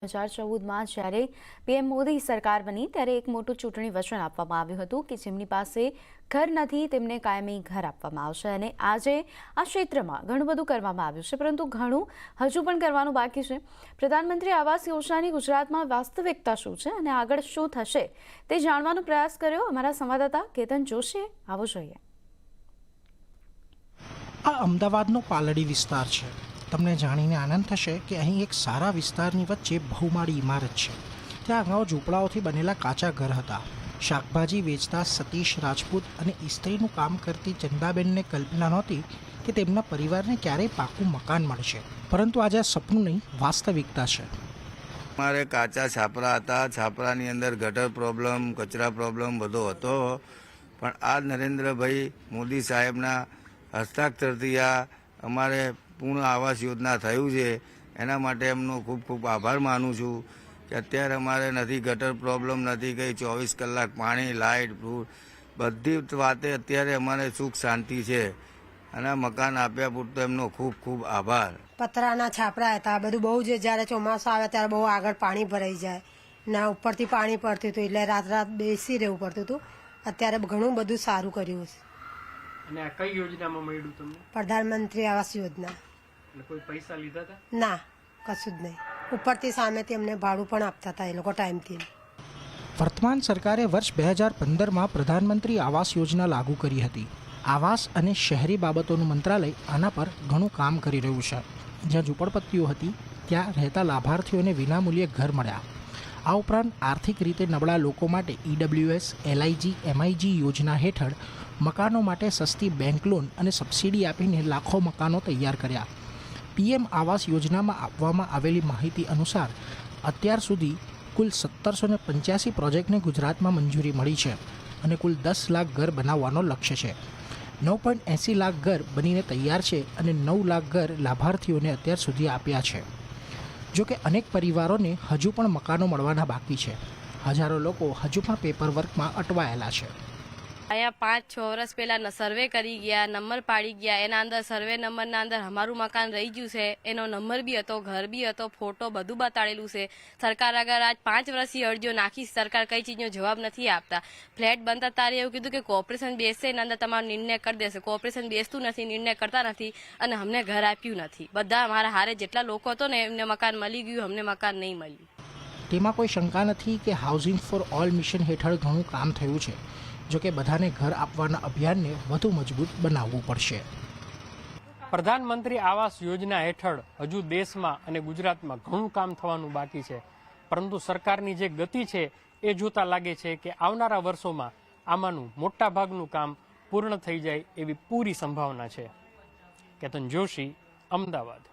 2014માં જ્યારે પીએમ મોદી સરકાર બની ત્યારે એક મોટું ચૂંટણી વચન આપવામાં આવ્યું હતું કે જેમની પાસે ઘર નથી તેમને કાયમી ઘર આપવામાં આવશે અને આજે આ ક્ષેત્રમાં ઘણું બધું કરવામાં આવ્યું છે પરંતુ ઘણું હજુ પણ કરવાનું બાકી છે। પ્રધાનમંત્રી આવાસ યોજનાની ગુજરાતમાં વાસ્તવિકતા શું છે અને આગળ શું થશે તે જાણવાનો પ્રયાસ કર્યો અમારા સંવાદદાતા કેતન જોશીએ। આવો જોઈએ। આ અમદાવાદનો પાલડી વિસ્તાર છે। તમને જાણીને આનંદ થશે કે અહીં એક સારા વિસ્તારની વચ્ચે બહુમાળી ઇમારત છે। ત્યાં અગાઉ ઝૂંપડાઓથી બનેલા કાચા ઘર હતા। શાકભાજી વેચતા સતીશ રાજપૂત અને ઇસ્ત્રીનું કામ કરતી ચંદાબેનને કલ્પના નહોતી કે તેમના પરિવારને ક્યારેય પાકું મકાન મળશે, પરંતુ આજે આ સપનું નહીં, વાસ્તવિકતા છે। અમારે કાચા છાપરા હતા, છાપરાની અંદર ગટર પ્રોબ્લેમ, કચરા પ્રોબ્લેમ બધો હતો, પણ આ નરેન્દ્રભાઈ મોદી સાહેબના હસ્તાક્ષરથી આ અમારે પૂર્ણ આવાસ યોજના થયું છે। એના માટે એમનો ખૂબ ખૂબ આભાર માનું છું કે અત્યારે અમારે નથી ગટર પ્રોબ્લેમ, નથી કંઈ 24 કલાક પાણી, લાઇટ, ફ્રૂટ બધી વાતે અત્યારે અમારે સુખ શાંતિ છે અને મકાન આપ્યા પૂરતો એમનો ખૂબ ખૂબ આભાર। પતરાના છાપરા હતા, બધું બહુ જ જ્યારે ચોમાસું આવે ત્યારે બહુ આગળ પાણી ભરાઈ જાય ને ઉપરથી પાણી પડતું હતું એટલે રાત બેસી રહેવું પડતું હતું। અત્યારે ઘણું બધું સારું કર્યું છે। અને આ કઈ યોજનામાં મળ્યું તમને? પ્રધાનમંત્રી આવાસ યોજના। એટલે કોઈ પૈસા લીધા હતા? ના, કશું જ નહીં। ઉપરથી સામેથી અમને ભાડું પણ આપતા હતા એ લોકો ટાઈમથી। વર્તમાન સરકારે વર્ષ 2015માં પ્રધાનમંત્રી આવાસ યોજના લાગુ કરી હતી। આવાસ અને શહેરી બાબતોનું મંત્રાલય આના પર ઘણું કામ કરી રહ્યું છે। જ્યાં ઝૂંપડપટ્ટીઓ હતી ત્યાં રહેતા લાભાર્થીઓને વિનામૂલ્યે ઘર મળ્યા। આ ઉપરાંત આર્થિક રીતે નબળા લોકો માટે EWS, LIG, MIG યોજના હેઠળ મકાનો માટે સસ્તી બેંક લોન અને સબસિડી આપીને લાખો મકાનો તૈયાર કર્યા। PM આવાસ યોજનામાં આપવામાં આવેલી માહિતી અનુસાર અત્યાર સુધી કુલ 1785 પ્રોજેક્ટને ગુજરાતમાં મંજૂરી મળી છે અને કુલ 10 લાખ ઘર બનાવવાનો લક્ષ્ય છે। 9.80 લાખ ઘર બનીને તૈયાર છે અને 9 લાખ ઘર લાભાર્થીઓને અત્યાર સુધી આપ્યા છે। જોકે અનેક પરિવારોને હજુ પણ મકાનો મળવાના બાકી છે। હજારો લોકો હજુ પણ પેપરવર્કમાં અટવાયેલા છે। અહીંયા 5-6 વર્ષ પહેલા સર્વે કરી ગયા, નંબર પાડી ગયા, એના અંદર સર્વે નંબરના અંદર અમારું મકાન રહી ગયું છે, એનો નંબર બી હતો, ઘર બી હતો, ફોટો બધું બતાડેલું છે। સરકાર અગર આજ 5 વર્ષથી અરજીઓ નાખી, સરકાર કઈ ચીજનો જવાબ નથી આપતા। ફ્લેટ બનતા તારે એવું કીધું કે કોર્પોરેશન બેસશે એના અંદર તમારો નિર્ણય કરી દેશે। કોર્પોરેશન બેસતું નથી, નિર્ણય કરતા નથી અને અમને ઘર આપ્યું નથી। બધા અમારા હારે જેટલા લોકો હતો ને એમને મકાન મળી ગયું, અમને મકાન નહીં મળ્યું। તેમાં કોઈ શંકા નથી કે હાઉસિંગ ફોર ઓલ મિશન હેઠળ ઘણું કામ થયું છે। જોકે બધાને ઘર આપવાના અભિયાનને વધુ મજબૂત બનાવવું પડશે। પ્રધાનમંત્રી આવાસ યોજના હેઠળ હજુ દેશમાં અને ગુજરાતમાં ઘણું કામ થવાનું બાકી છે, પરંતુ સરકારની જે ગતિ છે એ જોતા લાગે છે કે આવનારા વર્ષોમાં આમાંનું મોટા ભાગનું કામ પૂર્ણ થઈ જાય એવી પૂરી સંભાવના છે। કેતન જોશી, અમદાવાદ।